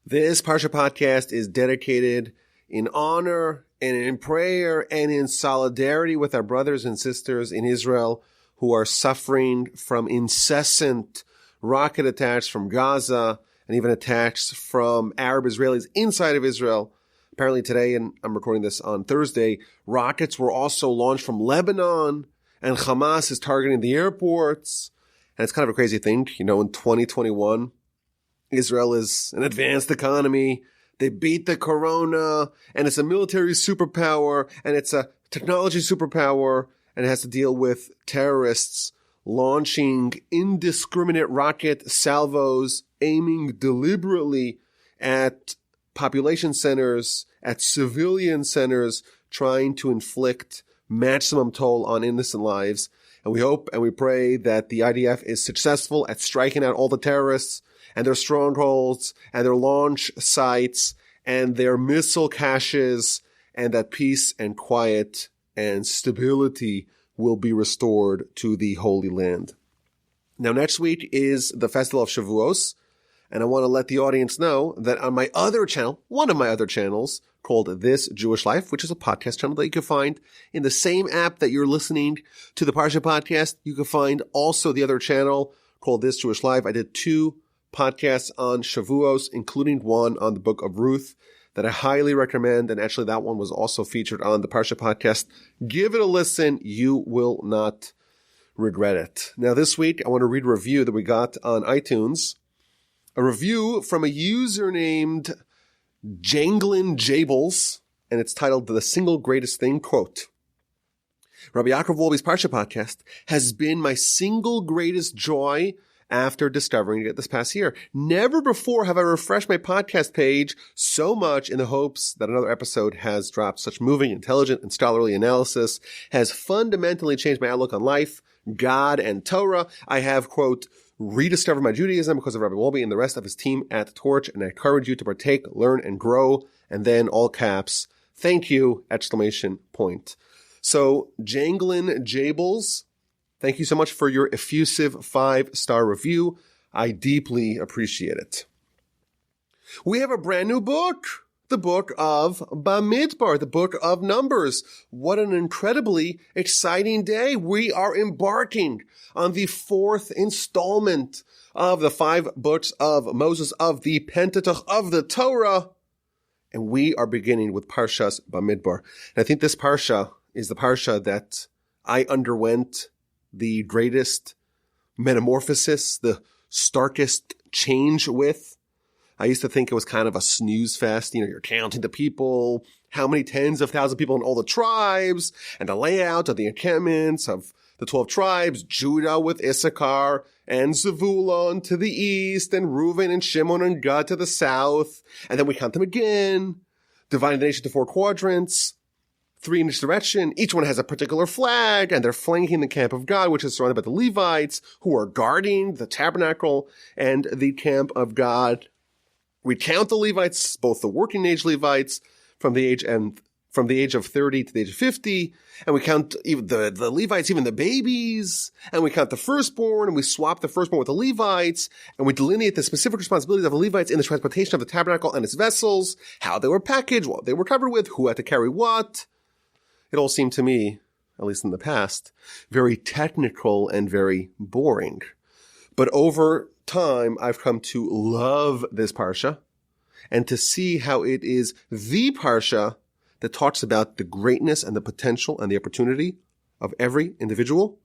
This Parsha podcast is dedicated in honor and in prayer and in solidarity with our brothers and sisters in Israel who are suffering from incessant rocket attacks from Gaza and even attacks from Arab Israelis inside of Israel. Apparently today, and I'm recording this on Thursday, rockets were also launched from Lebanon, and Hamas is targeting the airports. And it's kind of a crazy thing, in 2021, Israel is an advanced economy. They beat the corona, and it's a military superpower, and it's a technology superpower, and it has to deal with terrorists launching indiscriminate rocket salvos, aiming deliberately at population centers, at civilian centers, trying to inflict maximum toll on innocent lives. And we hope and we pray that the IDF is successful at striking out all the terrorists and their strongholds and their launch sites and their missile caches, and that peace and quiet and stability will be restored to the Holy Land. Now, next week is the Festival of Shavuos, and I want to let the audience know that on my other channel, one of my other channels, called This Jewish Life, which is a podcast channel that you can find in the same app that you're listening to the Parsha podcast, you can find also the other channel called This Jewish Life. I did 2 podcasts on Shavuos, including one on the book of Ruth that I highly recommend. And actually that one was also featured on the Parsha podcast. Give it a listen. You will not regret it. Now this week, I want to read a review that we got on iTunes. A review from a user named Janglin Jables, and it's titled The Single Greatest Thing, quote, Rabbi Yaakov Wolbe's Parsha podcast has been my single greatest joy after discovering it this past year. Never before have I refreshed my podcast page so much in the hopes that another episode has dropped. Such moving, intelligent, and scholarly analysis has fundamentally changed my outlook on life, God, and Torah. I have, quote, rediscovered my Judaism because of Rabbi Wolbe and the rest of his team at Torch, and I encourage you to partake, learn, and grow. And then all caps, thank you, exclamation point. So, Janglin Jables, thank you so much for your effusive 5-star review. I deeply appreciate it. We have a brand new book, the book of Bamidbar, the book of Numbers. What an incredibly exciting day. We are embarking on the 4th installment of the 5 books of Moses, of the Pentateuch, of the Torah. And we are beginning with Parshas Bamidbar. And I think this Parsha is the Parsha that I underwent the greatest metamorphosis, the starkest change with. I used to think it was kind of a snooze fest. You're counting the people, how many tens of thousands of people in all the tribes, and the layout of the encampments of the 12 tribes, Judah with Issachar and Zevulun to the east, and Reuven and Shimon and Gad to the south. And then we count them again, dividing the nation to 4 quadrants, 3 in each direction. Each one has a particular flag, and they're flanking the camp of God, which is surrounded by the Levites, who are guarding the Tabernacle and the camp of God. We count the Levites, both the working age Levites, from the age of 30 to the age of 50, and we count even the Levites, even the babies, and we count the firstborn, and we swap the firstborn with the Levites, and we delineate the specific responsibilities of the Levites in the transportation of the tabernacle and its vessels, how they were packaged, what they were covered with, who had to carry what. It all seemed to me, at least in the past, very technical and very boring. But over time, I've come to love this Parsha and to see how it is the Parsha that talks about the greatness and the potential and the opportunity of every individual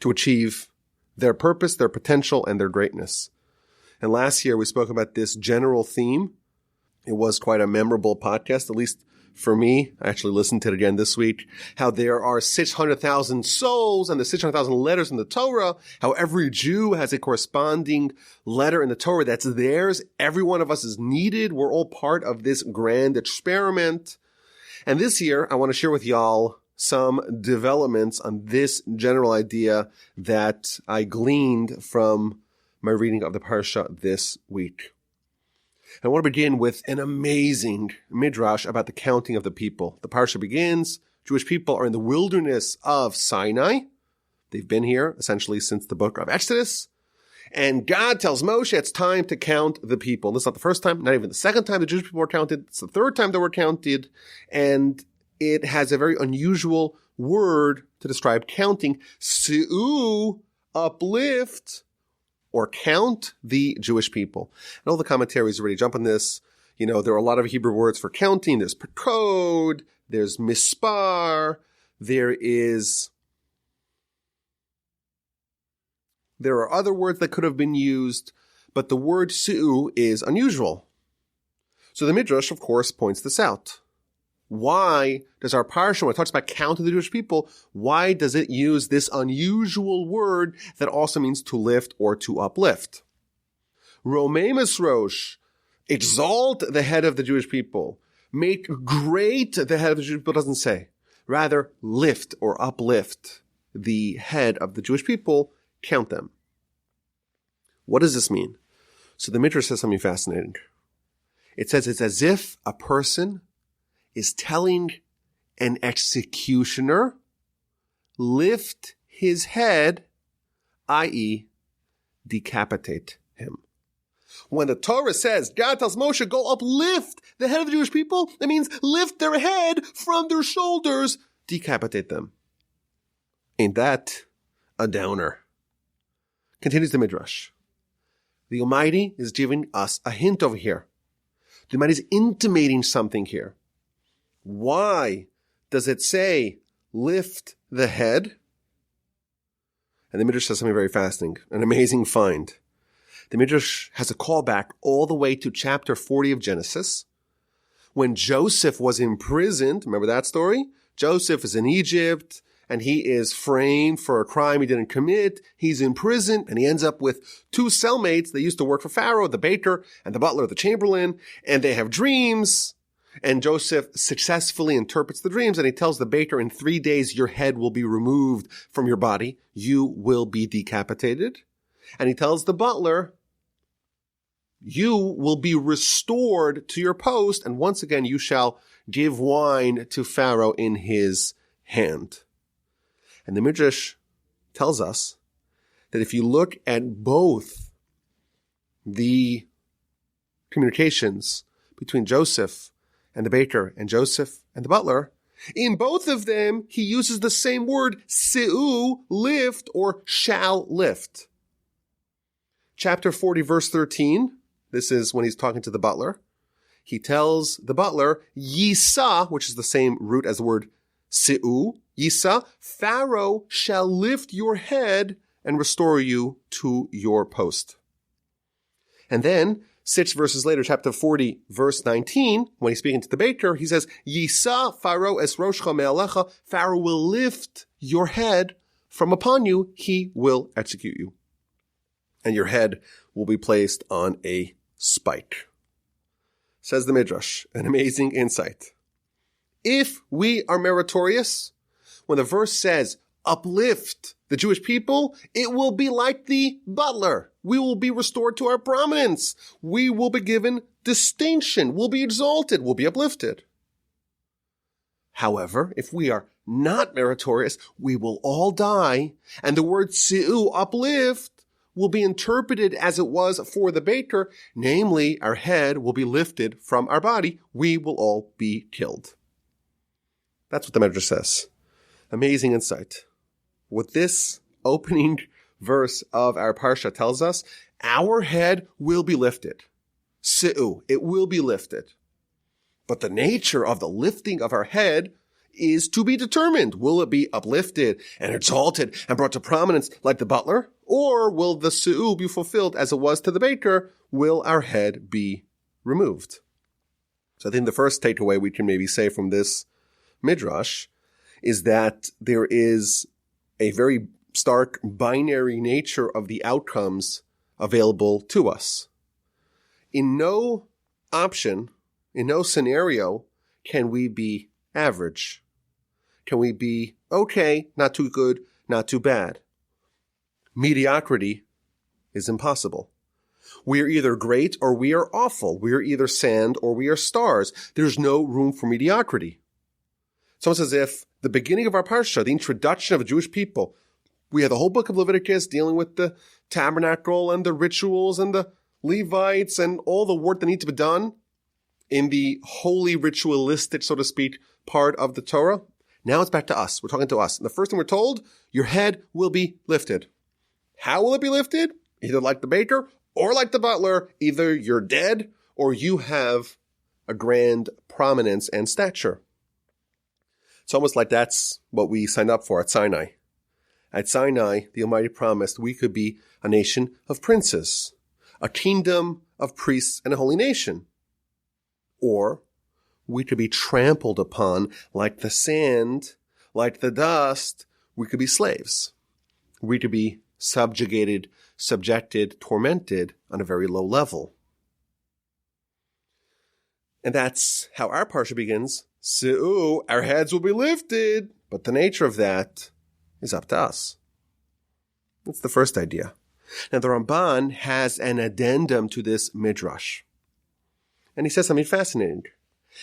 to achieve their purpose, their potential, and their greatness. And last year, we spoke about this general theme. It was quite a memorable podcast, at least for me. I actually listened to it again this week, how there are 600,000 souls and the 600,000 letters in the Torah, how every Jew has a corresponding letter in the Torah that's theirs. Every one of us is needed. We're all part of this grand experiment. And this year, I want to share with y'all some developments on this general idea that I gleaned from my reading of the Parsha this week. I want to begin with an amazing midrash about the counting of the people. The Parsha begins, Jewish people are in the wilderness of Sinai. They've been here essentially since the book of Exodus. And God tells Moshe it's time to count the people. And this is not the first time, not even the second time the Jewish people were counted. It's the third time they were counted. And it has a very unusual word to describe counting. Se'u, uplift, or count the Jewish people. And all the commentaries already jump on this. You know, there are a lot of Hebrew words for counting. There's pekod, there's mispar, there are other words that could have been used, but the word se'u is unusual. So the Midrash, of course, points this out. Why does our Parsha, when it talks about counting the Jewish people, why does it use this unusual word that also means to lift or to uplift? Romemus Rosh, exalt the head of the Jewish people. Make great the head of the Jewish people, doesn't say. Rather, lift or uplift the head of the Jewish people, count them. What does this mean? So the Midrash says something fascinating. It says it's as if a person is telling an executioner, lift his head, i.e., decapitate him. When the Torah says, God tells Moshe, go uplift the head of the Jewish people, it means lift their head from their shoulders, decapitate them. Ain't that a downer? Continues the Midrash. The Almighty is giving us a hint over here. The Almighty is intimating something here. Why does it say, lift the head? And the Midrash says something very fascinating, an amazing find. The Midrash has a callback all the way to chapter 40 of Genesis, when Joseph was imprisoned. Remember that story? Joseph is in Egypt, and he is framed for a crime he didn't commit. He's in prison, and he ends up with two cellmates. They used to work for Pharaoh, the baker and the butler, the chamberlain, and they have dreams. And Joseph successfully interprets the dreams, and he tells the baker, in 3 days, your head will be removed from your body. You will be decapitated. And he tells the butler, you will be restored to your post, and once again you shall give wine to Pharaoh in his hand. And the Midrash tells us that if you look at both the communications between Joseph and the baker and Joseph and the butler, in both of them he uses the same word, se'u, lift, or shall lift. Chapter 40, verse 13, this is when he's talking to the butler. He tells the butler, Yisa, which is the same root as the word se'u, Yisa, Pharaoh shall lift your head and restore you to your post. And then, 6 verses later, chapter 40, verse 19, when he's speaking to the baker, he says, Yisa, Pharaoh es roshcha me'alecha, Pharaoh will lift your head from upon you, he will execute you. And your head will be placed on a spike. Says the Midrash, an amazing insight. If we are meritorious, when the verse says, uplift the Jewish people, it will be like the butler. We will be restored to our prominence. We will be given distinction. We'll be exalted. We'll be uplifted. However, if we are not meritorious, we will all die, and the word se'u, uplift, will be interpreted as it was for the baker, namely, our head will be lifted from our body. We will all be killed. That's what the Midrash says. Amazing insight. What this opening verse of our Parsha tells us, our head will be lifted. Se'u, it will be lifted. But the nature of the lifting of our head is to be determined. Will it be uplifted and exalted and brought to prominence like the butler? Or will the se'u be fulfilled as it was to the baker? Will our head be removed? So I think the first takeaway we can maybe say from this Midrash is that there is a very stark binary nature of the outcomes available to us. In no option, in no scenario, can we be average. Can we be okay, not too good, not too bad? Mediocrity is impossible. We are either great or we are awful. We are either sand or we are stars. There's no room for mediocrity. It's almost as if the beginning of our Parsha, the introduction of the Jewish people, We have the whole book of Leviticus dealing with the tabernacle and the rituals and the Levites and all the work that needs to be done in the holy ritualistic, so to speak, part of the Torah. Now it's back to us. We're talking to us. And the first thing we're told, your head will be lifted. How will it be lifted? Either like the baker or like the butler. Either you're dead or you have a grand prominence and stature. It's almost like that's what we signed up for at Sinai. At Sinai, the Almighty promised we could be a nation of princes, a kingdom of priests and a holy nation. Or we could be trampled upon like the sand, like the dust. We could be slaves. We could be subjugated, subjected, tormented on a very low level. And that's how our Parsha begins. Se'u, our heads will be lifted. But the nature of that is up to us. That's the first idea. Now the Ramban has an addendum to this midrash. And he says something fascinating.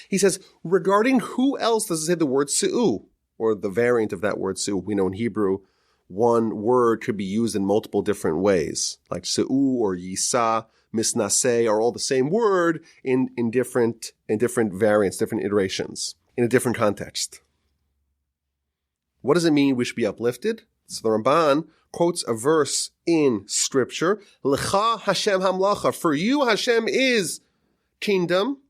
He says, regarding who else does it say the word se'u, or the variant of that word se'u? We know in Hebrew, one word could be used in multiple different ways, like se'u or yisa, misnaseh are all the same word in different variants, different iterations, in a different context. What does it mean we should be uplifted? So the Ramban quotes a verse in Scripture, Lecha Hashem hamlacha, for you Hashem is kingdom,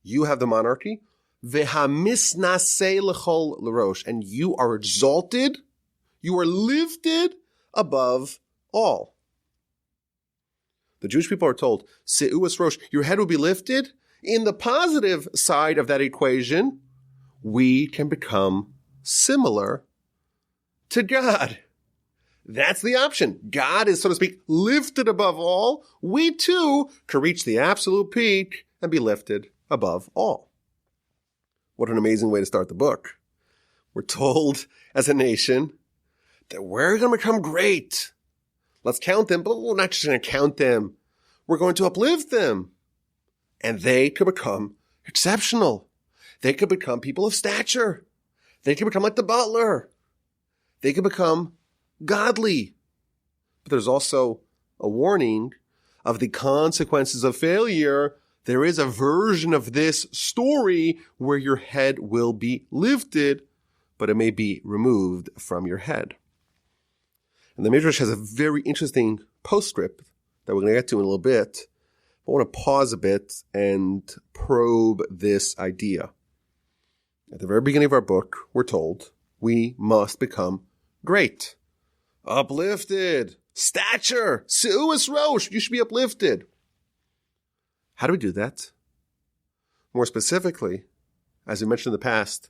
you have the monarchy, Vehamisnaseh lechol l'rosh, and you are exalted, you are lifted above all. The Jewish people are told, Se'u es rosh, your head will be lifted. In the positive side of that equation, we can become similar to God. That's the option. God is, so to speak, lifted above all. We too can reach the absolute peak and be lifted above all. What an amazing way to start the book. We're told as a nation that we're going to become great. Let's count them, but we're not just going to count them. We're going to uplift them. And they could become exceptional. They could become people of stature. They could become like the butler. They could become godly. But there's also a warning of the consequences of failure. There is a version of this story where your head will be lifted, but it may be removed from your head. And the Midrash has a very interesting postscript that we're going to get to in a little bit. I want to pause a bit and probe this idea. At the very beginning of our book, we're told we must become great, uplifted, stature, se'u es rosh, you should be uplifted. How do we do that? More specifically, as we mentioned in the past,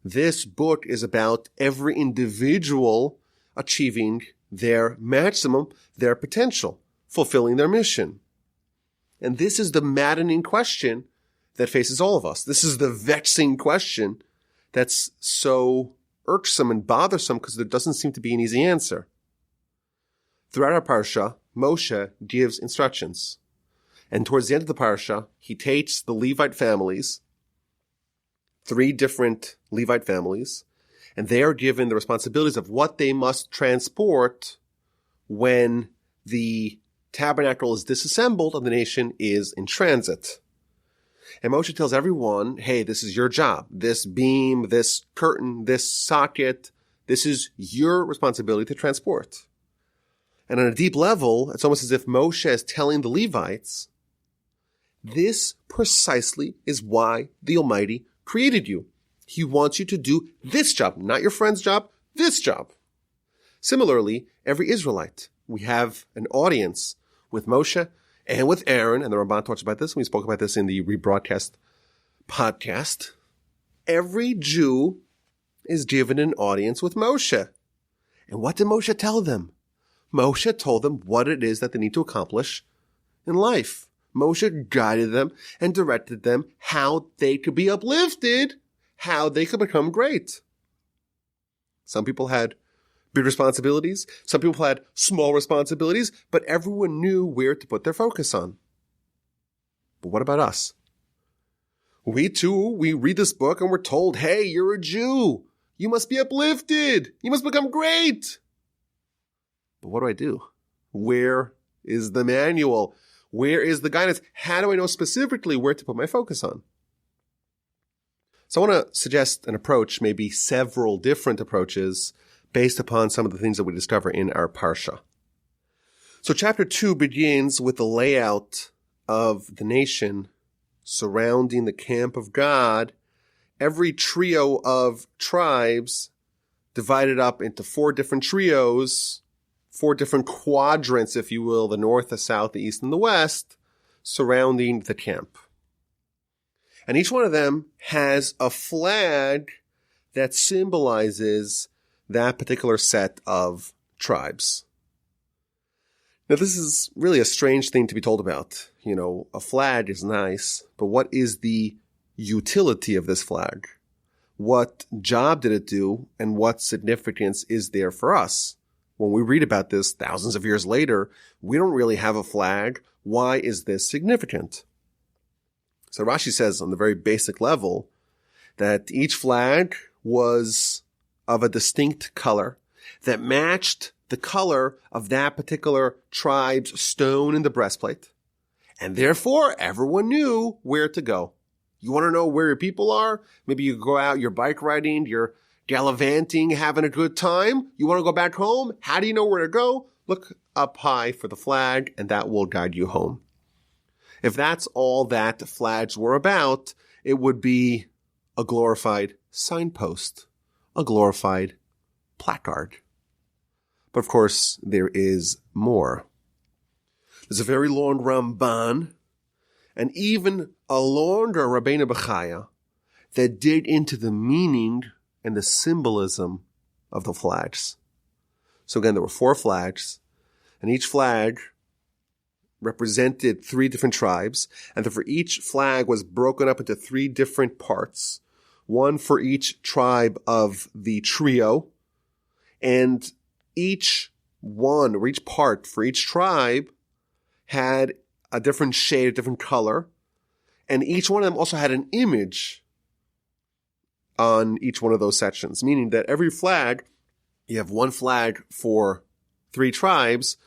this book is about every individual achieving their maximum, their potential, fulfilling their mission. And this is the maddening question that faces all of us. This is the vexing question that's so irksome and bothersome because there doesn't seem to be an easy answer. Throughout our Parsha, Moshe gives instructions. And towards the end of the Parsha, he takes the Levite families, 3 different Levite families, and they are given the responsibilities of what they must transport when the tabernacle is disassembled and the nation is in transit. And Moshe tells everyone, hey, this is your job. This beam, this curtain, this socket, this is your responsibility to transport. And on a deep level, it's almost as if Moshe is telling the Levites, this precisely is why the Almighty created you. He wants you to do this job, not your friend's job, this job. Similarly, every Israelite, we have an audience with Moshe and with Aaron, and the Ramban talks about this, and we spoke about this in the rebroadcast podcast. Every Jew is given an audience with Moshe. And what did Moshe tell them? Moshe told them what it is that they need to accomplish in life. Moshe guided them and directed them how they could be uplifted, how they could become great. Some people had big responsibilities. Some people had small responsibilities, but everyone knew where to put their focus on. But what about us? We too, we read this book and we're told, hey, you're a Jew. You must be uplifted. You must become great. But what do I do? Where is the manual? Where is the guidance? How do I know specifically where to put my focus on? So I want to suggest an approach, maybe several different approaches, based upon some of the things that we discover in our Parsha. So chapter 2 begins with the layout of the nation surrounding the camp of God. Every trio of tribes divided up into 4 different trios, 4 different quadrants, if you will, the north, the south, the east, and the west, surrounding the camp. And each one of them has a flag that symbolizes that particular set of tribes. Now, this is really a strange thing to be told about. A flag is nice, but what is the utility of this flag? What job did it do, and what significance is there for us? When we read about this thousands of years later, we don't really have a flag. Why is this significant? So Rashi says on the very basic level that each flag was of a distinct color that matched the color of that particular tribe's stone in the breastplate. And therefore, everyone knew where to go. You want to know where your people are? Maybe you go out, you're bike riding, you're gallivanting, having a good time. You want to go back home? How do you know where to go? Look up high for the flag, and that will guide you home. If that's all that flags were about, it would be a glorified signpost, a glorified placard. But of course, there is more. There's a very long Ramban, and even a longer Rabbeinu Bechaya that dig into the meaning and the symbolism of the flags. So again, there were 4 flags, and each flag represented 3 different tribes, and for each flag was broken up into 3 different parts, one for each tribe of the trio, and each one, or each part for each tribe had a different shade, a different color, and each one of them also had an image on each one of those sections, meaning that every flag, you have one flag for 3 tribes,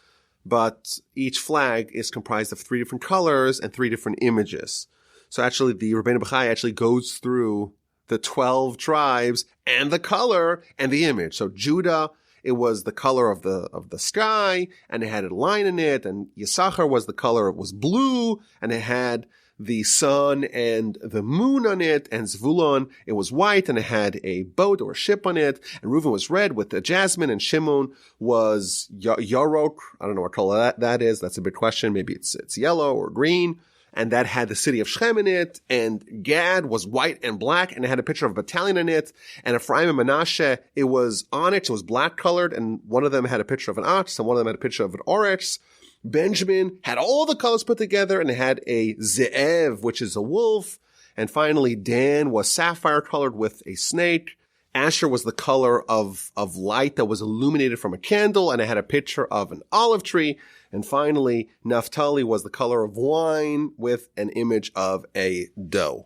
but each flag is comprised of 3 different colors and 3 different images. So actually, the Rabbeinu Bechai actually goes through the 12 tribes and the color and the image. So Judah, it was the color of the sky, and it had a line in it, and Yisachar was the color, it was blue, and it had the sun and the moon on it, and Zvulun, it was white, and it had a boat or a ship on it, and Reuven was red with the jasmine, and Shimon was Yarok. I don't know what color that is. That's a big question. Maybe it's yellow or green. And that had the city of Shechem in it, and Gad was white and black, and it had a picture of a battalion in it, and Ephraim and Manasseh, it was onyx, it was black colored, and one of them had a picture of an ox, and one of them had a picture of an oryx. Benjamin had all the colors put together, and it had a ze'ev, which is a wolf, and finally Dan was sapphire colored with a snake. Asher was the color of light that was illuminated from a candle, and it had a picture of an olive tree. And finally, Naphtali was the color of wine with an image of a doe.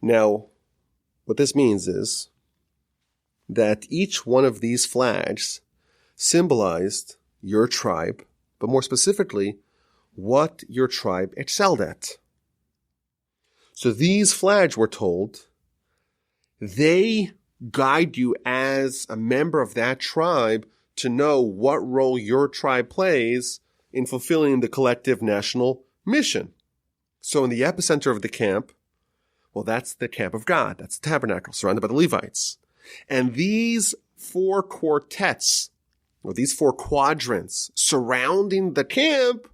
Now, what this means is that each one of these flags symbolized your tribe, but more specifically, what your tribe excelled at. So these flags, we're told, they guide you as a member of that tribe to know what role your tribe plays in fulfilling the collective national mission. So in the epicenter of the camp, well, that's the camp of God. That's the tabernacle surrounded by the Levites. And these 4 quartets, or these 4 quadrants surrounding the camp,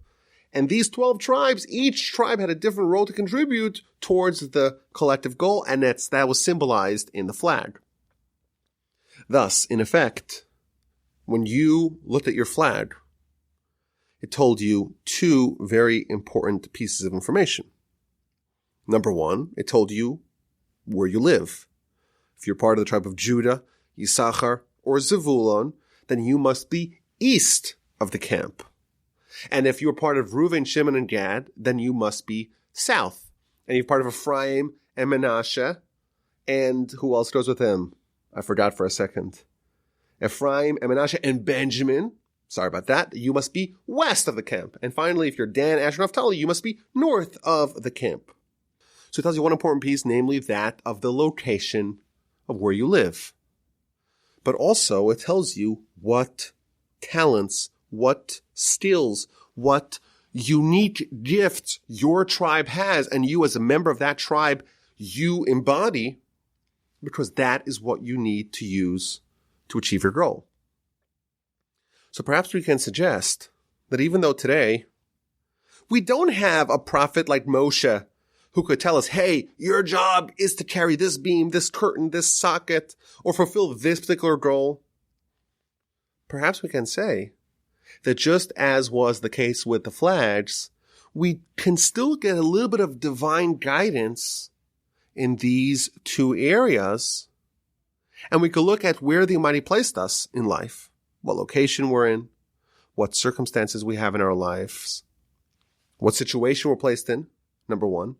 and these 12 tribes, each tribe had a different role to contribute towards the collective goal, and that was symbolized in the flag. Thus, in effect, when you looked at your flag, it told you 2 very important pieces of information. Number 1, it told you where you live. If you're part of the tribe of Judah, Yisachar, or Zevulun, then you must be east of the camp. And if you're part of Reuven, Shimon, and Gad, then you must be south. And you're part of Ephraim and Manasseh, and who else goes with them? I forgot for a second. Ephraim and Manasseh and Benjamin, Sorry about that. You must be west of the camp. And finally, if you're Dan, Asher, Naphtali, you must be north of the camp. So it tells you one important piece, namely that of the location of where you live. But also it tells you what talents, what skills, what unique gifts your tribe has, and you as a member of that tribe, you embody, because that is what you need to use to achieve your goal. So perhaps we can suggest that even though today we don't have a prophet like Moshe who could tell us, hey, your job is to carry this beam, this curtain, this socket, or fulfill this particular goal, perhaps we can say that just as was the case with the flags, we can still get a little bit of divine guidance in these two areas, and we could look at where the Almighty placed us in life, what location we're in, what circumstances we have in our lives, what situation we're placed in, number one.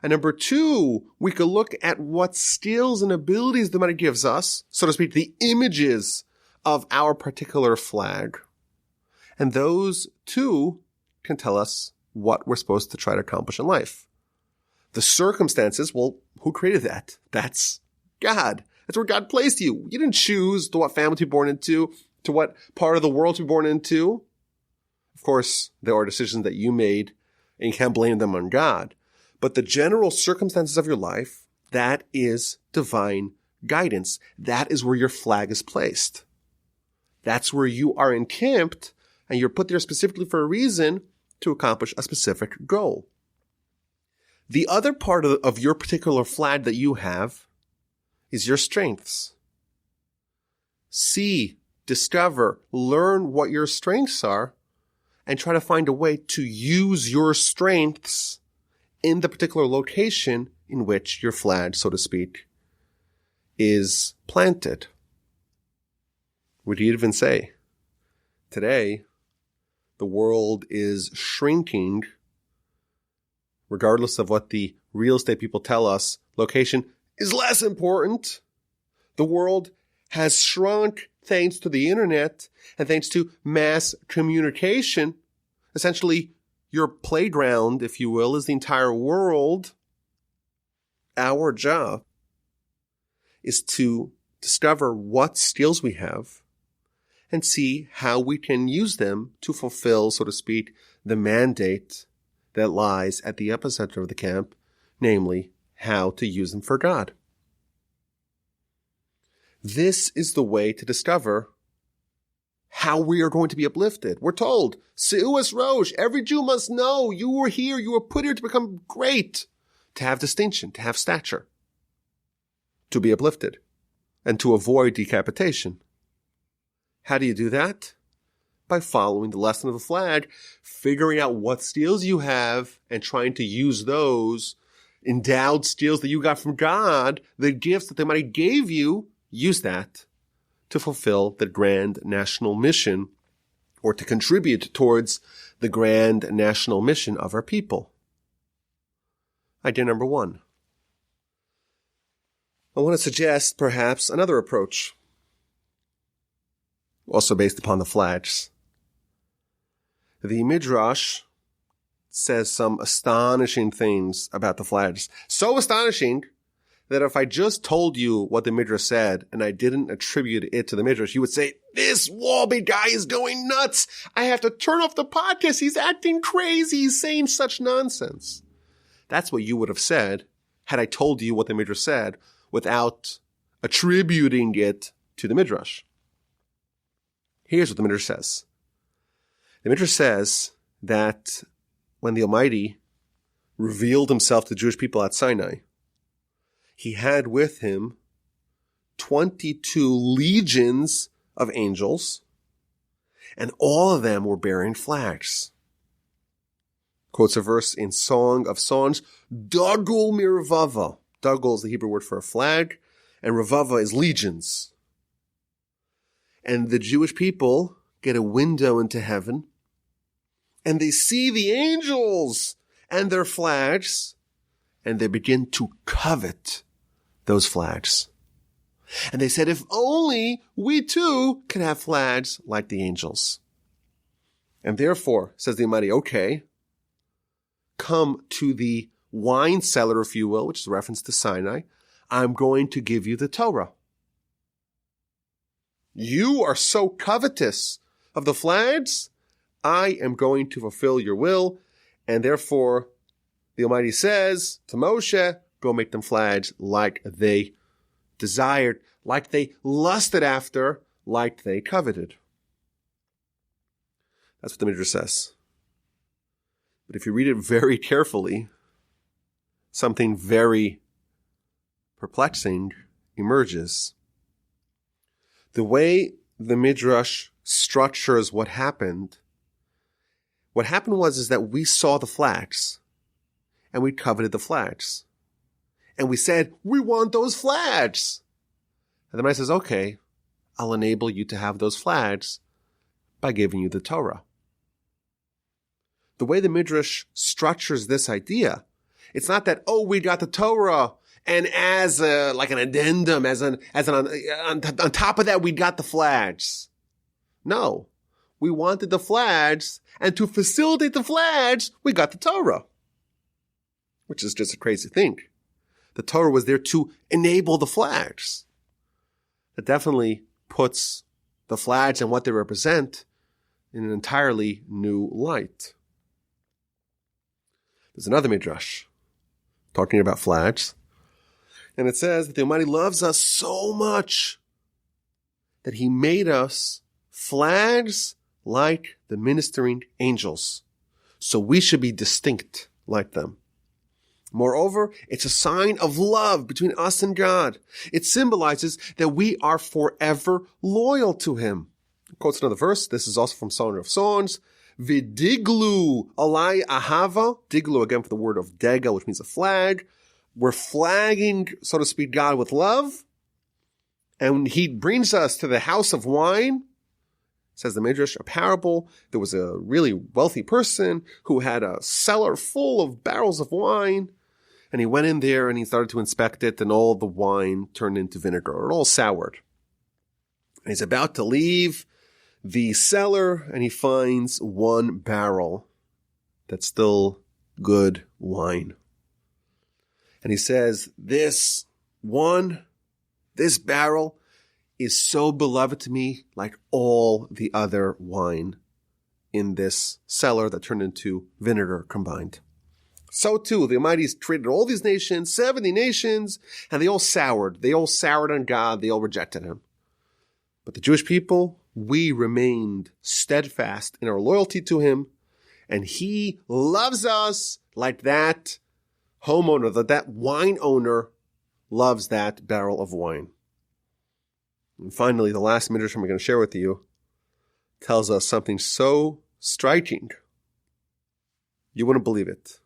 And number two, we could look at what skills and abilities the Almighty gives us, so to speak, the images of our particular flag. And those two can tell us what we're supposed to try to accomplish in life. The circumstances, well, who created that? That's God. That's where God placed you. You didn't choose to what family to be born into, to what part of the world to be born into. Of course, there are decisions that you made, and you can't blame them on God. But the general circumstances of your life, that is divine guidance. That is where your flag is placed. That's where you are encamped, and you're put there specifically for a reason, to accomplish a specific goal. The other part of your particular flag that you have is your strengths. See, discover, learn what your strengths are, and try to find a way to use your strengths in the particular location in which your flag, so to speak, is planted. Would you even say, today, the world is shrinking, regardless of what the real estate people tell us, location is less important. The world has shrunk thanks to the internet and thanks to mass communication. Essentially, your playground, if you will, is the entire world. Our job is to discover what skills we have and see how we can use them to fulfill, so to speak, the mandate that lies at the epicenter of the camp, namely, how to use them for God. This is the way to discover how we are going to be uplifted. We're told, Se'uas Rosh, every Jew must know you were here, you were put here to become great, to have distinction, to have stature, to be uplifted, and to avoid decapitation. How do you do that? By following the lesson of the flag, figuring out what skills you have, and trying to use those endowed skills that you got from God, the gifts that the Almighty gave you, use that to fulfill the grand national mission, or to contribute towards the grand national mission of our people. Idea number one. I want to suggest perhaps another approach, also based upon the flags. The Midrash says some astonishing things about the flags. So astonishing that if I just told you what the Midrash said and I didn't attribute it to the Midrash, you would say, this Walby guy is going nuts. I have to turn off the podcast. He's acting crazy. He's saying such nonsense. That's what you would have said had I told you what the Midrash said without attributing it to the Midrash. Here's what the Midrash says. The Midrash says that when the Almighty revealed himself to the Jewish people at Sinai, he had with him 22 legions of angels, and all of them were bearing flags. Quotes a verse in Song of Songs, Dagul mirvava. Dagul is the Hebrew word for a flag, and Revava is legions. And the Jewish people get a window into heaven, and they see the angels and their flags, and they begin to covet those flags. And they said, if only we too could have flags like the angels. And therefore, says the Almighty, okay, come to the wine cellar, if you will, which is a reference to Sinai. I'm going to give you the Torah. You are so covetous of the flags, I am going to fulfill your will. And therefore, the Almighty says to Moshe, go make them flags like they desired, like they lusted after, like they coveted. That's what the Midrash says. But if you read it very carefully, something very perplexing emerges. The way the Midrash structures what happened was that we saw the flags and we coveted the flags. And we said, we want those flags. And the man says, okay, I'll enable you to have those flags by giving you the Torah. The way the Midrash structures this idea, it's not that, oh, we got the Torah, and as like an addendum, on top of that, we got the flags. No, we wanted the flags, and to facilitate the flags, we got the Torah. Which is just a crazy thing. The Torah was there to enable the flags. It definitely puts the flags and what they represent in an entirely new light. There's another Midrash talking about flags. And it says that the Almighty loves us so much that He made us flags like the ministering angels. So we should be distinct like them. Moreover, it's a sign of love between us and God. It symbolizes that we are forever loyal to Him. It quotes another verse. This is also from Song of Songs. Vidiglu alai ahava. Diglu, again, for the word of dega, which means a flag. We're flagging, so to speak, God with love. And He brings us to the house of wine. Says the Midrash, a parable. There was a really wealthy person who had a cellar full of barrels of wine. And he went in there and he started to inspect it, and all the wine turned into vinegar. It all soured. And he's about to leave the cellar, and he finds one barrel that's still good wine. And he says, this barrel is so beloved to me, like all the other wine in this cellar that turned into vinegar combined. So too, the Almighty created all these nations, 70 nations, and they all soured. They all soured on God. They all rejected Him. But the Jewish people, we remained steadfast in our loyalty to Him, and He loves us like that homeowner, that wine owner loves that barrel of wine. And finally, the last Midrash I'm going to share with you tells us something so striking. You wouldn't believe it.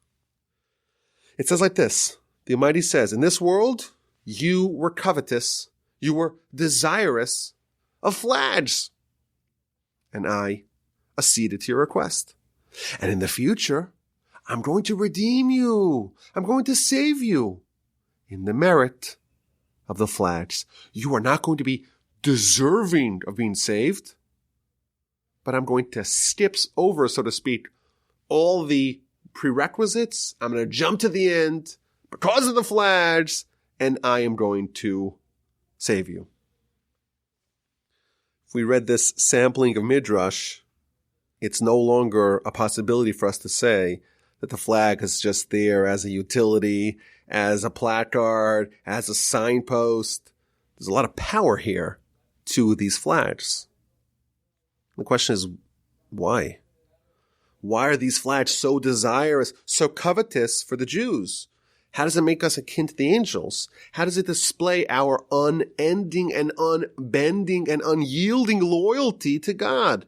It says like this. The Almighty says, in this world, you were covetous, you were desirous of flags, and I acceded to your request. And in the future, I'm going to redeem you. I'm going to save you in the merit of the flags. You are not going to be deserving of being saved, but I'm going to skip over, so to speak, all the prerequisites. I'm going to jump to the end because of the flags, and I am going to save you. If we read this sampling of Midrash, it's no longer a possibility for us to say that the flag is just there as a utility, as a placard, as a signpost. There's a lot of power here to these flags. The question is, why? Why are these flags so desirous, so covetous for the Jews? How does it make us akin to the angels? How does it display our unending and unbending and unyielding loyalty to God?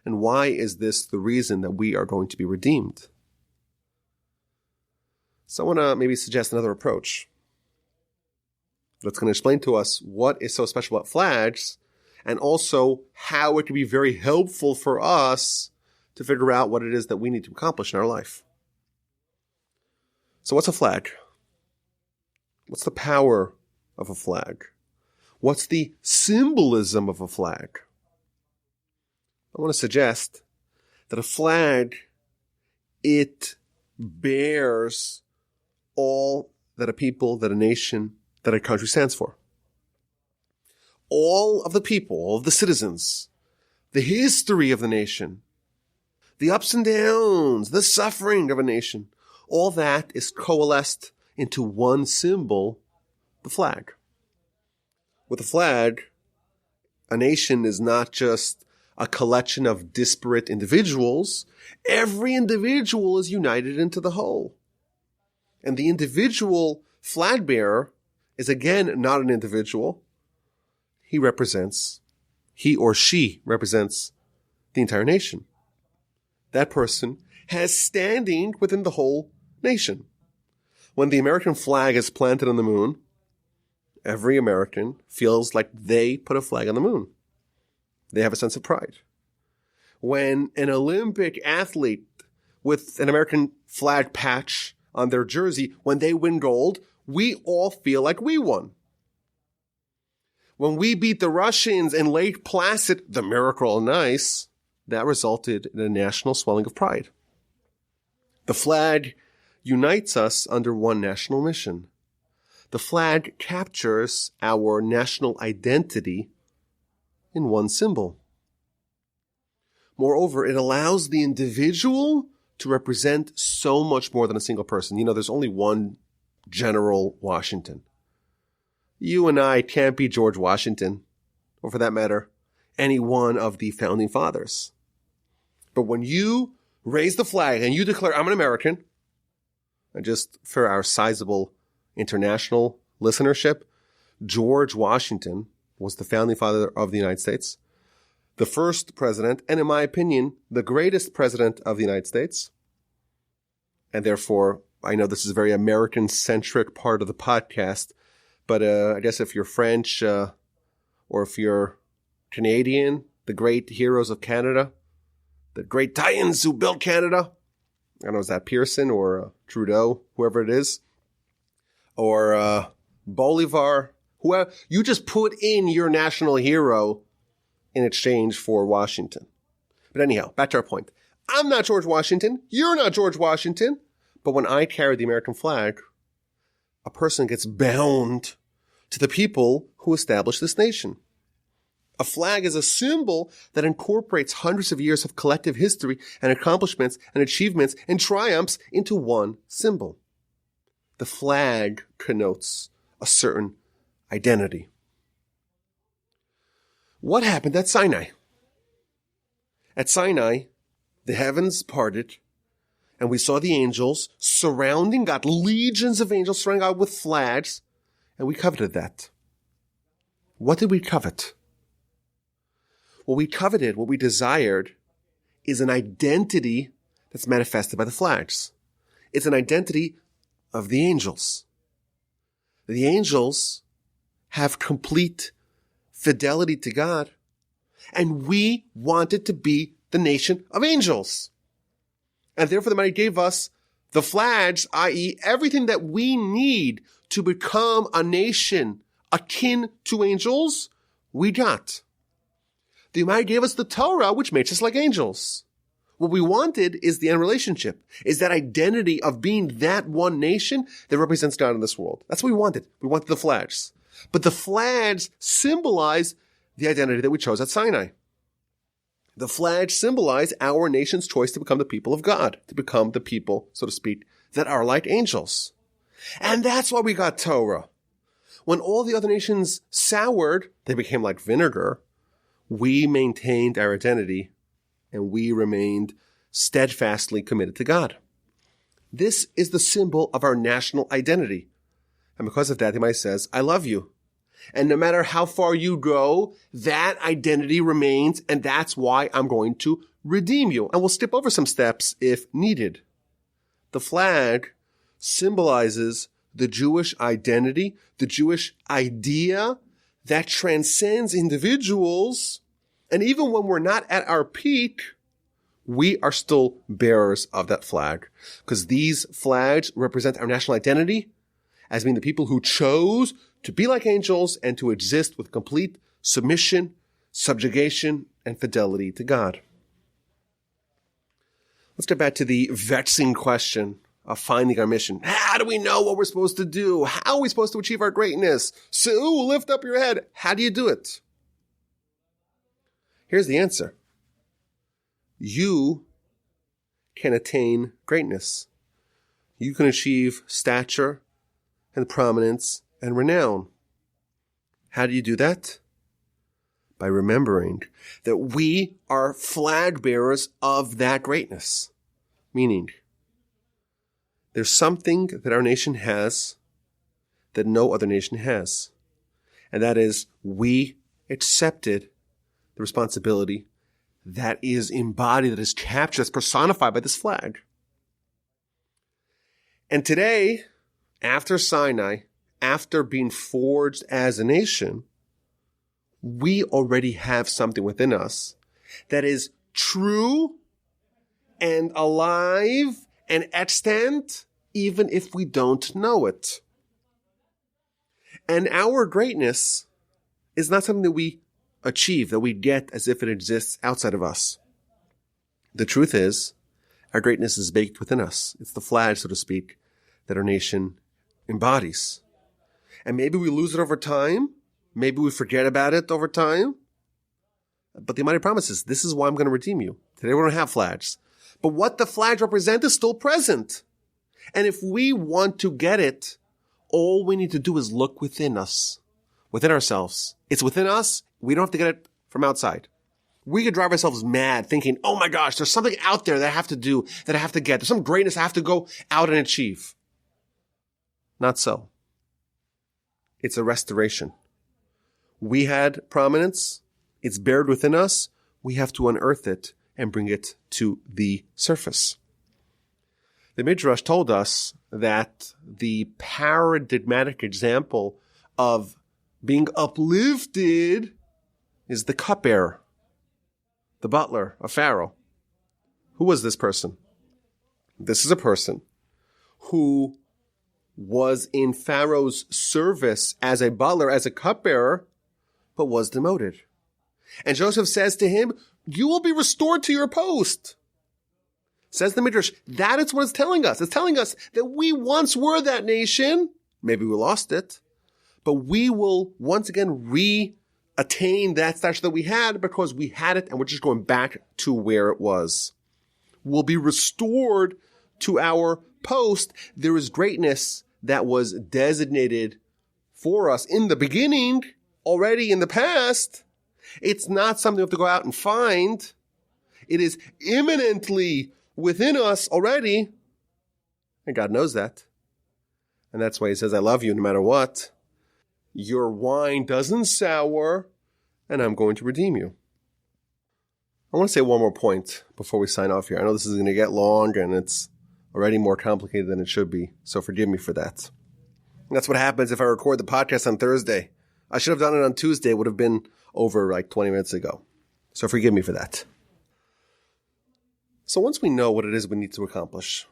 And why is this the reason that we are going to be redeemed? So I want to maybe suggest another approach that's going to explain to us what is so special about flags, and also how it can be very helpful for us to figure out what it is that we need to accomplish in our life. So what's a flag? What's the power of a flag? What's the symbolism of a flag? I want to suggest that a flag, it bears all that a people, that a nation, that a country stands for. All of the people, all of the citizens, the history of the nation, the ups and downs, the suffering of a nation, all that is coalesced into one symbol, the flag. With a flag, a nation is not just a collection of disparate individuals. Every individual is united into the whole. And the individual flag bearer is again not an individual. He or she represents the entire nation. That person has standing within the whole nation. When the American flag is planted on the moon, every American feels like they put a flag on the moon. They have a sense of pride. When an Olympic athlete with an American flag patch on their jersey, when they win gold, we all feel like we won. When we beat the Russians in Lake Placid, the miracle on ice, that resulted in a national swelling of pride. The flag unites us under one national mission. The flag captures our national identity in one symbol. Moreover, it allows the individual to represent so much more than a single person. You know, there's only one General Washington. You and I can't be George Washington, or for that matter, any one of the founding fathers. But when you raise the flag and you declare, I'm an American, and just for our sizable international listenership, George Washington was the founding father of the United States, the first president, and in my opinion, the greatest president of the United States. And therefore, I know this is a very American-centric part of the podcast, but I guess if you're French or if you're Canadian, the great heroes of Canada, the great titans who built Canada, I don't know, is that Pearson or Trudeau, whoever it is, or Bolivar, whoever, you just put in your national hero in exchange for Washington. But anyhow, back to our point. I'm not George Washington. You're not George Washington. But when I carry the American flag, a person gets bound to the people who established this nation. A flag is a symbol that incorporates hundreds of years of collective history and accomplishments and achievements and triumphs into one symbol. The flag connotes a certain identity. What happened at Sinai? At Sinai, the heavens parted, and we saw the angels surrounding God, legions of angels surrounding God with flags, and we coveted that. What did we covet? What we coveted, what we desired, is an identity that's manifested by the flags. It's an identity of the angels. The angels have complete fidelity to God, and we wanted to be the nation of angels. And therefore the Almighty gave us the flags, i.e. everything that we need to become a nation akin to angels, we got. The Almighty gave us the Torah, which makes us like angels. What we wanted is the end relationship, is that identity of being that one nation that represents God in this world. That's what we wanted. We wanted the flags. But the flags symbolize the identity that we chose at Sinai. The flags symbolize our nation's choice to become the people of God, to become the people, so to speak, that are like angels. And that's why we got Torah. When all the other nations soured, they became like vinegar. We maintained our identity, and we remained steadfastly committed to God. This is the symbol of our national identity. And because of that, the Almighty says, I love you. And no matter how far you go, that identity remains, and that's why I'm going to redeem you. And we'll skip over some steps if needed. The flag symbolizes the Jewish identity, the Jewish idea that transcends individuals. And even when we're not at our peak, we are still bearers of that flag. Because these flags represent our national identity as being the people who chose to be like angels and to exist with complete submission, subjugation, and fidelity to God. Let's get back to the vexing question of finding our mission. How do we know what we're supposed to do? How are we supposed to achieve our greatness? So lift up your head. How do you do it? Here's the answer. You can attain greatness. You can achieve stature and prominence and renown. How do you do that? By remembering that we are flag bearers of that greatness. Meaning, there's something that our nation has that no other nation has. And that is, we accepted the responsibility that is embodied, that is captured, that's personified by this flag. And today, after Sinai, after being forged as a nation, we already have something within us that is true and alive and extant, even if we don't know it. And our greatness is not something that we achieve, that we get as if it exists outside of us. The truth is, our greatness is baked within us. It's the flag, so to speak, that our nation embodies. And maybe we lose it over time. Maybe we forget about it over time. But the Almighty promises, this is why I'm going to redeem you. Today we don't have flags. But what the flags represent is still present. And if we want to get it, all we need to do is look within us, within ourselves. It's within us. We don't have to get it from outside. We could drive ourselves mad thinking, oh my gosh, there's something out there that I have to do, that I have to get. There's some greatness I have to go out and achieve. Not so. It's a restoration. We had prominence. It's buried within us. We have to unearth it and bring it to the surface. The Midrash told us that the paradigmatic example of being uplifted is the cupbearer, the butler of Pharaoh. Who was this person? This is a person who was in Pharaoh's service as a butler, as a cupbearer, but was demoted. And Joseph says to him, you will be restored to your post. Says the Midrash, that is what it's telling us. It's telling us that we once were that nation. Maybe we lost it, but we will once again attain that stature that we had because we had it and we're just going back to where it was. We'll be restored to our post. There is greatness that was designated for us in the beginning, already in the past. It's not something we have to go out and find. It is imminently within us already. And God knows that. And that's why he says, I love you no matter what. Your wine doesn't sour, and I'm going to redeem you. I want to say one more point before we sign off here. I know this is going to get long, and it's already more complicated than it should be, so forgive me for that. And that's what happens if I record the podcast on Thursday. I should have done it on Tuesday. It would have been over like 20 minutes ago. So forgive me for that. So once we know what it is we need to accomplish,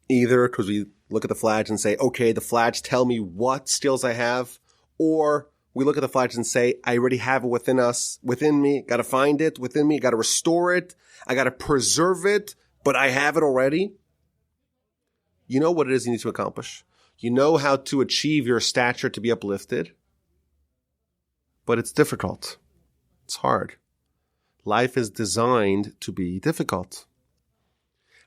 either because we look at the flags and say, okay, the flags tell me what skills I have, or we look at the flags and say, I already have it within us, within me, got to find it within me, got to restore it, I got to preserve it, but I have it already. You know what it is you need to accomplish. You know how to achieve your stature to be uplifted, but it's difficult. It's hard. Life is designed to be difficult.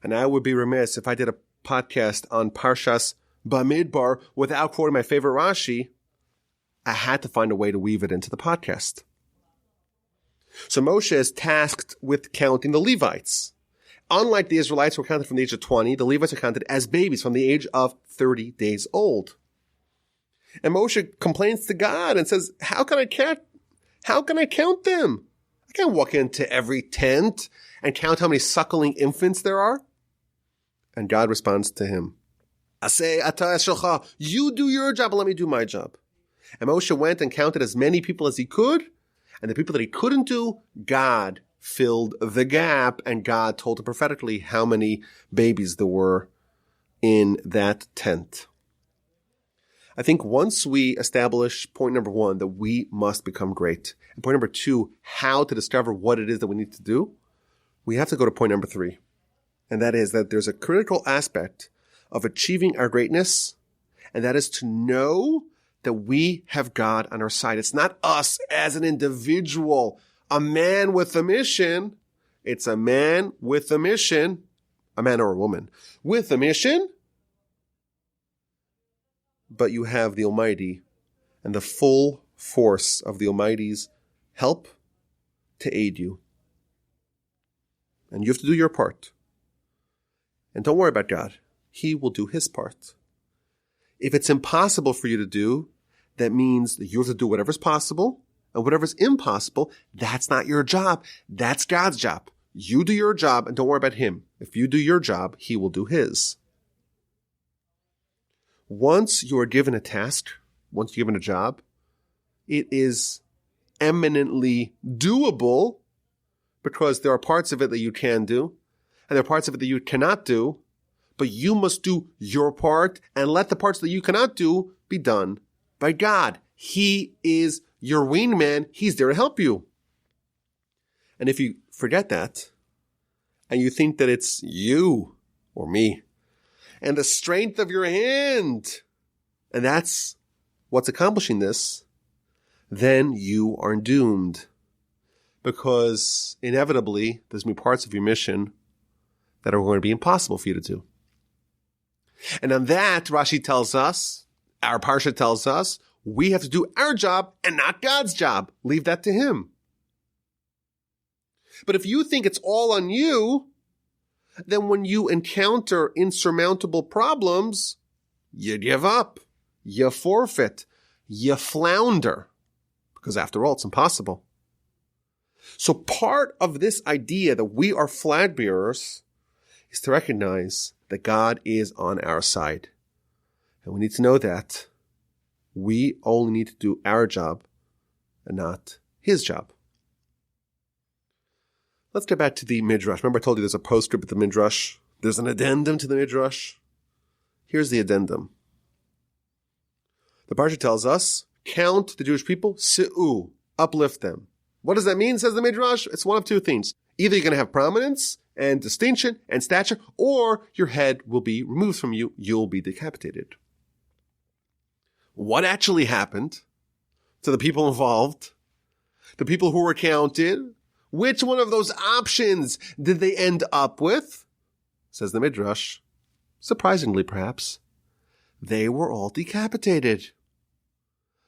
And I would be remiss if I did a podcast on Parshas Bamidbar without quoting my favorite Rashi. I had to find a way to weave it into the podcast. So Moshe is tasked with counting the Levites. Unlike the Israelites who were counted from the age of 20, the Levites are counted as babies from the age of 30 days old. And Moshe complains to God and says, how can I count them? I can't walk into every tent and count how many suckling infants there are. And God responds to him, Aseh ata shelcha, you do your job and let me do my job. And Moshe went and counted as many people as he could, and the people that he couldn't do, God filled the gap, and God told him prophetically how many babies there were in that tent. I think once we establish point number one, that we must become great, and point number two, how to discover what it is that we need to do, we have to go to point number three. And that is that there's a critical aspect of achieving our greatness, and that is to know that we have God on our side. It's not us as an individual, a man with a mission. It's a man with a mission, a man or a woman with a mission. But you have the Almighty and the full force of the Almighty's help to aid you. And you have to do your part. And don't worry about God. He will do his part. If it's impossible for you to do, that means that you have to do whatever's possible, and whatever's impossible, that's not your job. That's God's job. You do your job and don't worry about him. If you do your job, he will do his. Once you are given a task, once you're given a job, it is eminently doable because there are parts of it that you can do, and there are parts of it that you cannot do, but you must do your part and let the parts that you cannot do be done by God. He is your wingman. He's there to help you. And if you forget that, and you think that it's you or me, and the strength of your hand, and that's what's accomplishing this, then you are doomed. Because inevitably, there's going to be parts of your mission that are going to be impossible for you to do. And on that, Rashi tells us, our Parsha tells us, we have to do our job and not God's job. Leave that to him. But if you think it's all on you, then when you encounter insurmountable problems, you give up, you forfeit, you flounder. Because after all, it's impossible. So part of this idea that we are flag bearers is to recognize that God is on our side. And we need to know that we only need to do our job and not his job. Let's get back to the Midrash. Remember I told you there's a postscript at the Midrash. There's an addendum to the Midrash. Here's the addendum. The Parsha tells us, count the Jewish people, se'u, uplift them. What does that mean, says the Midrash? It's one of two things. Either you're going to have prominence and distinction and stature, or your head will be removed from you. You'll be decapitated. What actually happened to the people involved, the people who were counted? Which one of those options did they end up with? Says the Midrash. Surprisingly, perhaps, they were all decapitated.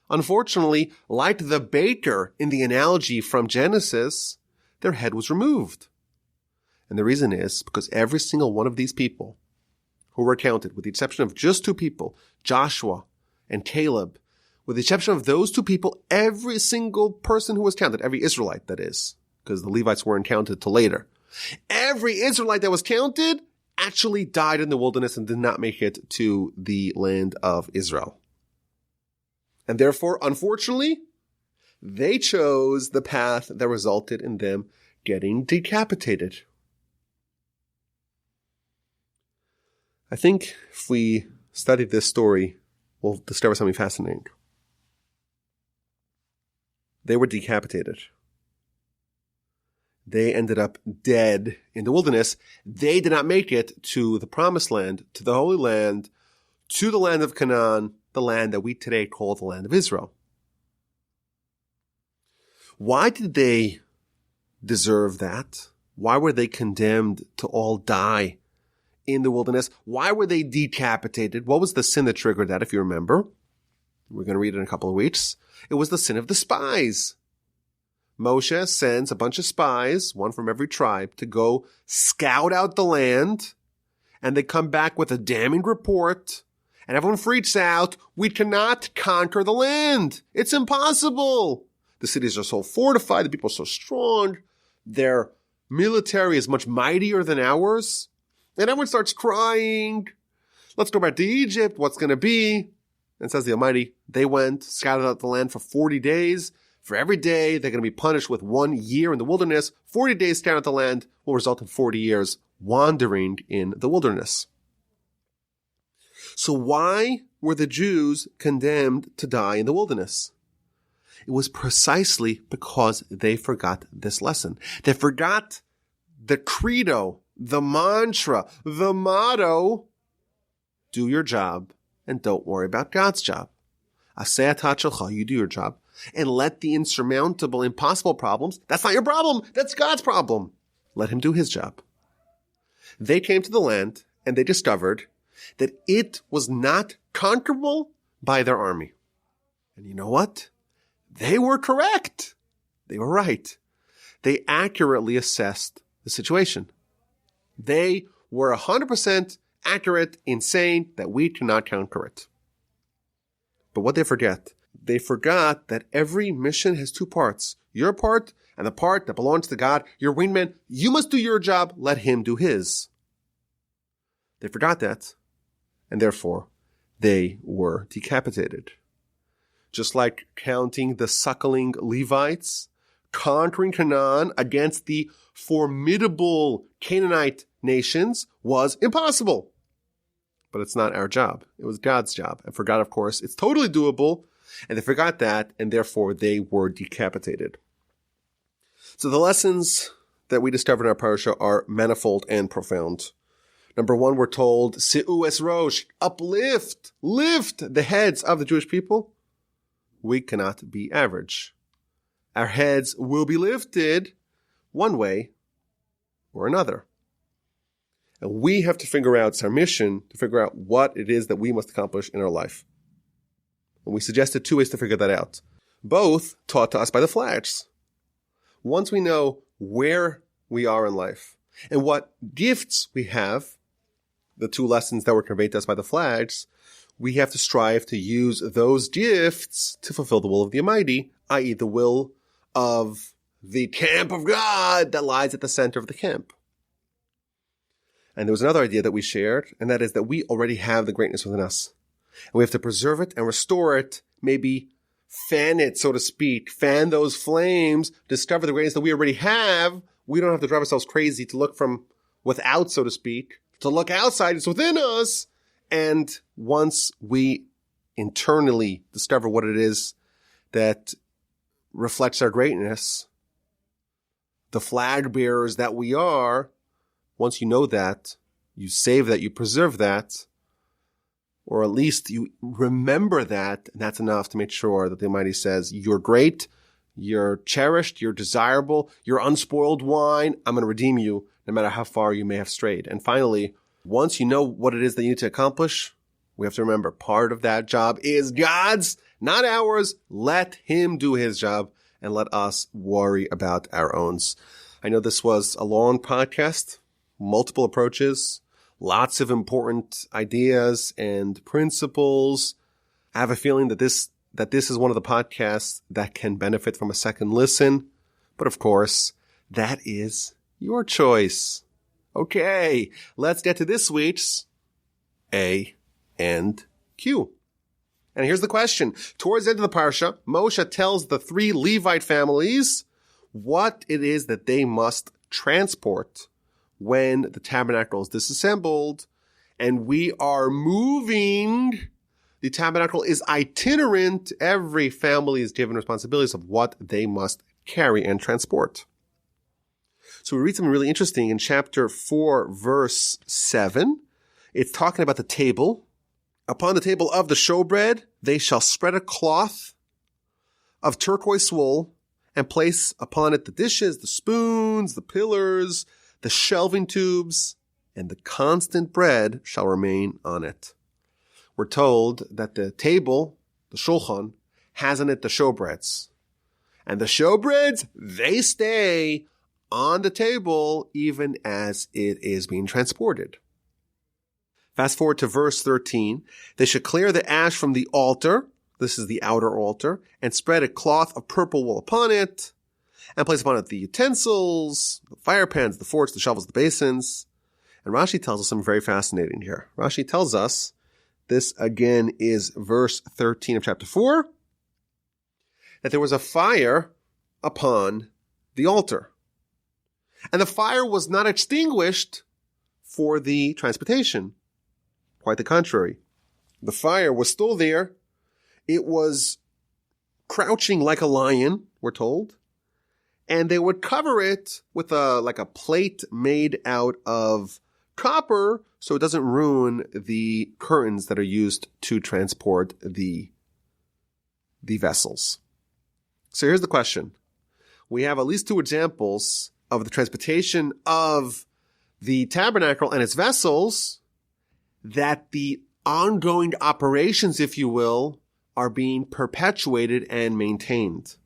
Unfortunately, like the baker in the analogy from Genesis, their head was removed. And the reason is because every single one of these people who were counted, with the exception of just two people, Joshua and Caleb, with the exception of those two people, every single person who was counted, every Israelite that is, because the Levites weren't counted till later, every Israelite that was counted actually died in the wilderness and did not make it to the land of Israel. And therefore, unfortunately, they chose the path that resulted in them getting decapitated. I think if we study this story, we'll discover something fascinating. They were decapitated. They ended up dead in the wilderness. They did not make it to the promised land, to the Holy Land, to the land of Canaan, the land that we today call the land of Israel. Why did they deserve that? Why were they condemned to all die in the wilderness? Why were they decapitated? What was the sin that triggered that, if you remember? We're going to read it in a couple of weeks. It was the sin of the spies. Moshe sends a bunch of spies, one from every tribe, to go scout out the land, and they come back with a damning report, and everyone freaks out. We cannot conquer the land. It's impossible. The cities are so fortified, the people are so strong, their military is much mightier than ours. And everyone starts crying. Let's go back to Egypt. What's going to be? And says the Almighty, they went, scouted out the land for 40 days. For every day, they're going to be punished with 1 year in the wilderness. 40 days scouting out the land will result in 40 years wandering in the wilderness. So why were the Jews condemned to die in the wilderness? It was precisely because they forgot this lesson. They forgot the credo, the mantra, the motto, do your job and don't worry about God's job. Aseh atat shelcha, you do your job. And let the insurmountable, impossible problems, that's not your problem, that's God's problem. Let him do his job. They came to the land and they discovered that it was not conquerable by their army. And you know what? They were correct. They were right. They accurately assessed the situation. They were 100% accurate in saying that we cannot conquer it. But what they forgot that every mission has two parts. Your part and the part that belongs to God. Your wingman, you must do your job. Let him do his. They forgot that. And therefore, they were decapitated. Just like counting the suckling Levites, conquering Canaan against the formidable Canaanite nations was impossible. But it's not our job. It was God's job. And for God, of course, it's totally doable. And they forgot that, and therefore they were decapitated. So the lessons that we discovered in our Parsha are manifold and profound. Number one, we're told, Si'u es rosh, uplift, lift the heads of the Jewish people. We cannot be average. Our heads will be lifted one way or another. And we have to figure out, it's our mission to figure out what it is that we must accomplish in our life. And we suggested two ways to figure that out. Both taught to us by the flags. Once we know where we are in life and what gifts we have, the two lessons that were conveyed to us by the flags, we have to strive to use those gifts to fulfill the will of the Almighty, i.e. the will of the camp of God that lies at the center of the camp. And there was another idea that we shared, and that is that we already have the greatness within us. And we have to preserve it and restore it, maybe fan it, so to speak, fan those flames, discover the greatness that we already have. We don't have to drive ourselves crazy to look from without, so to speak, to look outside. It's within us. And once we internally discover what it is that reflects our greatness, the flag bearers that we are, once you know that, you save that, you preserve that, or at least you remember that, and that's enough to make sure that the Almighty says, you're great, you're cherished, you're desirable, you're unspoiled wine, I'm going to redeem you no matter how far you may have strayed. And finally, once you know what it is that you need to accomplish, we have to remember part of that job is God's, not ours. Let him do his job and let us worry about our own. I know this was a long podcast, multiple approaches, lots of important ideas and principles. I have a feeling that this is one of the podcasts that can benefit from a second listen. But of course, that is your choice. Okay, let's get to this week's A and Q. And here's the question. Towards the end of the Parsha, Moshe tells the three Levite families what it is that they must transport when the tabernacle is disassembled and we are moving. The tabernacle is itinerant. Every family is given responsibilities of what they must carry and transport. So we read something really interesting in chapter 4, verse 7. It's talking about the table. Upon the table of the showbread, they shall spread a cloth of turquoise wool and place upon it the dishes, the spoons, the pillars, the shelving tubes, and the constant bread shall remain on it. We're told that the table, the shulchan, has in it the showbreads. And the showbreads, they stay on the table even as it is being transported. Fast forward to verse 13. They should clear the ash from the altar. This is the outer altar. And spread a cloth of purple wool upon it. And place upon it the utensils, the fire pans, the forks, the shovels, the basins. And Rashi tells us something very fascinating here. Rashi tells us, this again is verse 13 of chapter 4, that there was a fire upon the altar. And the fire was not extinguished for the transportation. Quite the contrary. The fire was still there. It was crouching like a lion, we're told. and they would cover it with a plate made out of copper so it doesn't ruin the curtains that are used to transport the vessels. So here's the question. We have at least two examples of the transportation of the tabernacle and its vessels that the ongoing operations, if you will, are being perpetuated and maintained.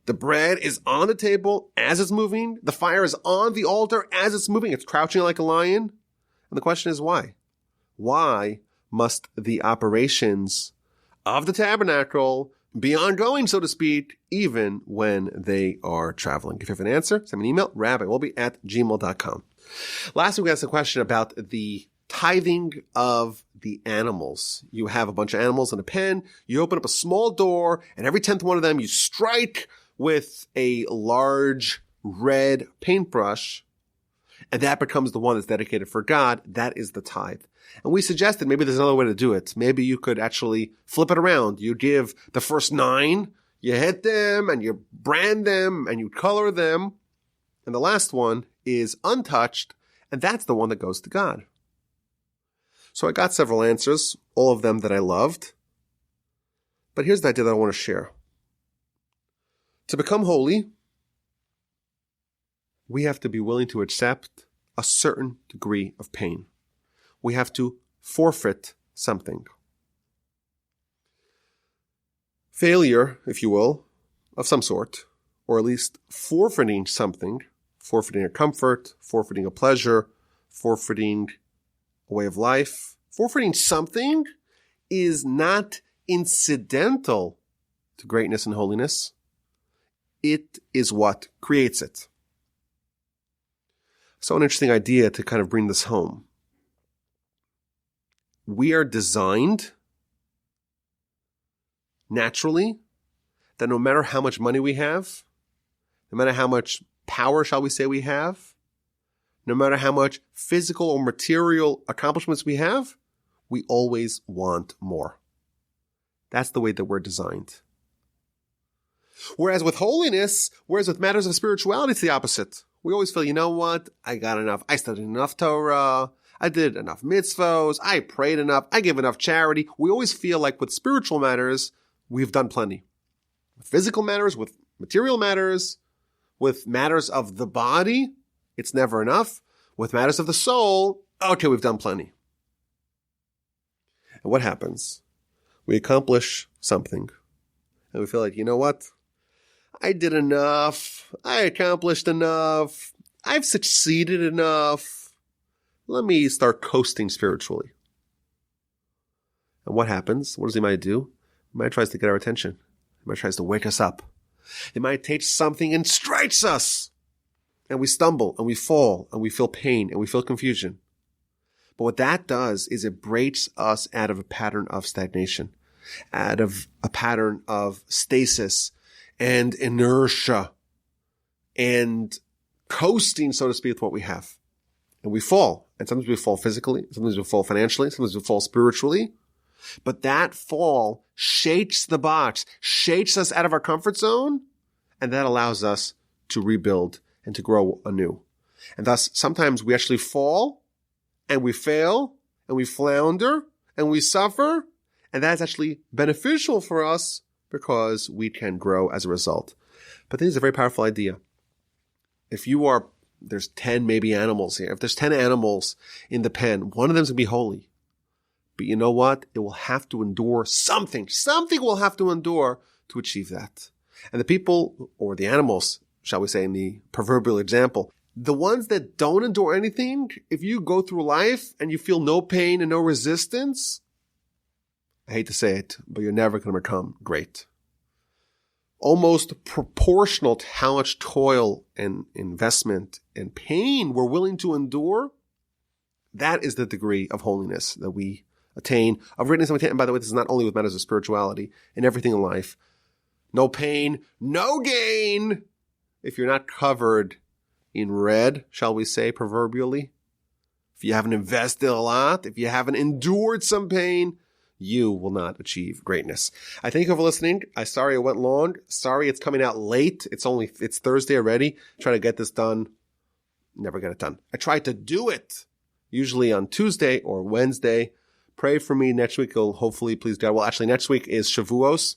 The bread is on the table as it's moving. The fire is on the altar as it's moving. It's crouching like a lion. And the question is why? Why must the operations of the tabernacle be ongoing, so to speak, even when they are traveling? If you have an answer, send me an email, rabbiwolbe@gmail.com. Last week we asked a question about the tithing of the animals. You have a bunch of animals in a pen, you open up a small door, and every 10th one of them you strike with a large red paintbrush, and that becomes the one that's dedicated for God. That is the tithe. And we suggested maybe there's another way to do it. Maybe you could actually flip it around. You give the first 9, you hit them, and you brand them, and you color them, and the last one is untouched, and that's the one that goes to God. So I got several answers, all of them that I loved. But here's the idea that I want to share. To become holy, we have to be willing to accept a certain degree of pain. We have to forfeit something. Failure, if you will, of some sort, or at least forfeiting something, forfeiting a comfort, forfeiting a pleasure, forfeiting a way of life, forfeiting something is not incidental to greatness and holiness. It is what creates it. So an interesting idea to kind of bring this home. We are designed naturally that no matter how much money we have, no matter how much power, shall we say, we have, no matter how much physical or material accomplishments we have, we always want more. That's the way that we're designed. Whereas with holiness, whereas with matters of spirituality, it's the opposite. We always feel, you know what? I got enough. I studied enough Torah. I did enough mitzvos. I prayed enough. I gave enough charity. We always feel like with spiritual matters, we've done plenty. With physical matters, with material matters, with matters of the body, it's never enough. With matters of the soul, okay, we've done plenty. And what happens? We accomplish something. And we feel like, you know what? I did enough. I accomplished enough. I've succeeded enough. Let me start coasting spiritually. And what happens? What does he might do? He might tries to get our attention. He might tries to wake us up. He might take something and strikes us. And we stumble and we fall and we feel pain and we feel confusion. But what that does is it breaks us out of a pattern of stagnation, out of a pattern of stasis and inertia and coasting, so to speak, with what we have. And we fall. And sometimes we fall physically, sometimes we fall financially, sometimes we fall spiritually. But that fall shakes the box, shakes us out of our comfort zone, and that allows us to rebuild and to grow anew. And thus, sometimes we actually fall, and we fail, and we flounder, and we suffer, and that's actually beneficial for us because we can grow as a result. But this is a very powerful idea. If there's 10 maybe animals here. If there's 10 animals in the pen, one of them's going to be holy. But you know what? It will have to endure something. Something will have to endure to achieve that. And the people, or the animals, shall we say, in the proverbial example, the ones that don't endure anything, if you go through life and you feel no pain and no resistance, I hate to say it, but you're never going to become great. Almost proportional to how much toil and investment and pain we're willing to endure, that is the degree of holiness that we attain, of greatness that we attain. And by the way, this is not only with matters of spirituality, in everything in life. No pain, no gain, if you're not covered in red, shall we say, proverbially. If you haven't invested a lot, if you haven't endured some pain, you will not achieve greatness. I thank you for listening. I'm sorry it went long. Sorry it's coming out late. It's Thursday already. Trying to get this done. Never get it done. I tried to do it usually on Tuesday or Wednesday. Pray for me next week. Hopefully, please God. Well, actually, next week is Shavuos.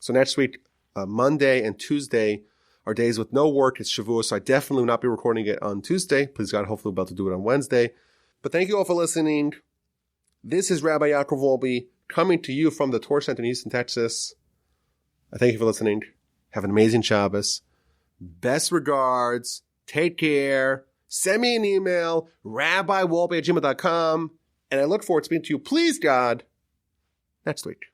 So next week, Monday and Tuesday are days with no work. It's Shavuos. So I definitely will not be recording it on Tuesday. Please God, hopefully we'll be able to do it on Wednesday. But thank you all for listening. This is Rabbi Yaakov Wolbe coming to you from the Torah Center in Houston, Texas. I thank you for listening. Have an amazing Shabbos. Best regards. Take care. Send me an email, rabbiwolbe@gmail.com. And I look forward to speaking to you, please God, next week.